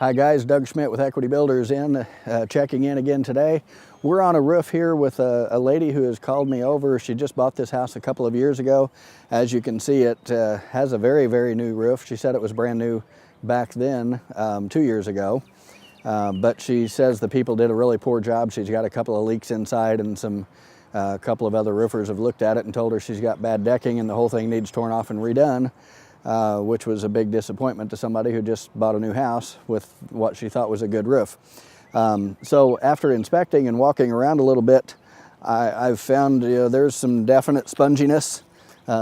Hi guys, Doug Schmidt with Equity Builders checking in again today. We're on a roof here with a lady who has called me over. She just bought this house a couple of years ago. As you can see, it has a very, very new roof. She said it was brand new back then, 2 years ago. But she says the people did a really poor job. She's got a couple of leaks inside, and a couple of other roofers have looked at it and told her she's got bad decking and the whole thing needs torn off and redone. Which was a big disappointment to somebody who just bought a new house with what she thought was a good roof. So after inspecting and walking around a little bit, I've found there's some definite sponginess,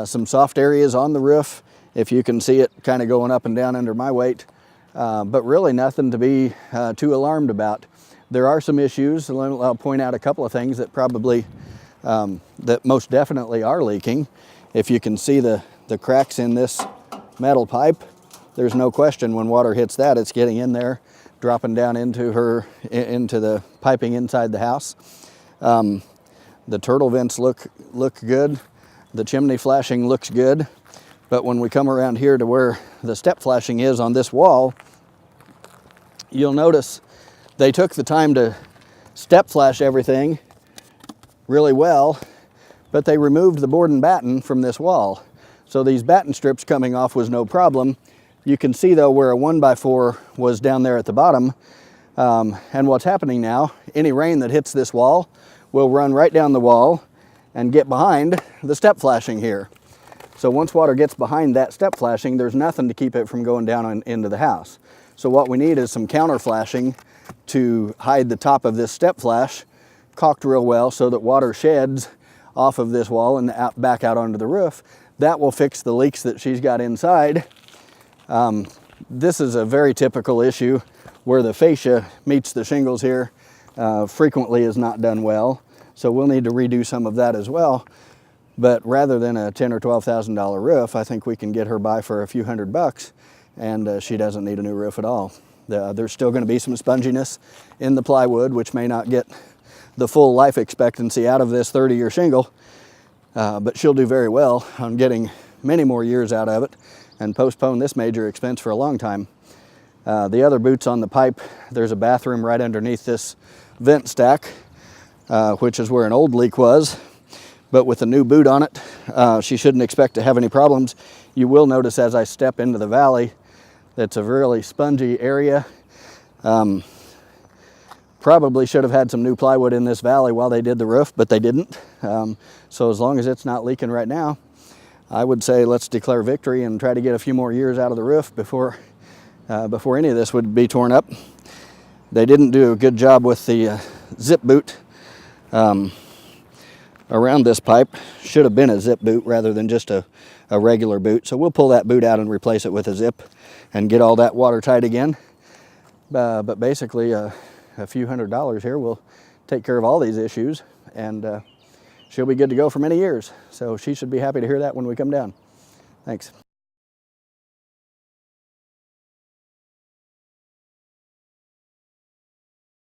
some soft areas on the roof, if you can see it kind of going up and down under my weight, but really nothing to be too alarmed about. There are some issues. I'll point out a couple of things that probably, that most definitely are leaking. If you can see the cracks in this metal pipe, there's no question when water hits that, it's getting in there, dropping down into the piping inside the house. The turtle vents look good. The chimney flashing looks good. But when we come around here to where the step flashing is on this wall, you'll notice they took the time to step flash everything really well, but they removed the board and batten from this wall. So these batten strips coming off was no problem. You can see though where a 1x4 was down there at the bottom. And what's happening now, any rain that hits this wall will run right down the wall and get behind the step flashing here. So once water gets behind that step flashing, there's nothing to keep it from going down into the house. So what we need is some counter flashing to hide the top of this step flash, caulked real well so that water sheds off of this wall and back out onto the roof. That will fix the leaks that she's got inside. This is a very typical issue where the fascia meets the shingles here, frequently is not done well. So we'll need to redo some of that as well. But rather than a $10,000 or $12,000 roof, I think we can get her by for a few $100, and she doesn't need a new roof at all. There's still going to be some sponginess in the plywood, which may not get the full life expectancy out of this 30-year shingle. But she'll do very well on getting many more years out of it and postpone this major expense for a long time. The other boots on the pipe, there's a bathroom right underneath this vent stack, which is where an old leak was. But with a new boot on it, she shouldn't expect to have any problems. You will notice as I step into the valley, that's a really spongy area. Probably should have had some new plywood in this valley while they did the roof, but they didn't. So as long as it's not leaking right now, I would say let's declare victory and try to get a few more years out of the roof before any of this would be torn up. They didn't do a good job with the zip boot around this pipe. Should have been a zip boot rather than just a regular boot. So we'll pull that boot out and replace it with a zip and get all that watertight again. But basically, a few $100 here will take care of all these issues, and she'll be good to go for many years. So she should be happy to hear that when we come down. Thanks.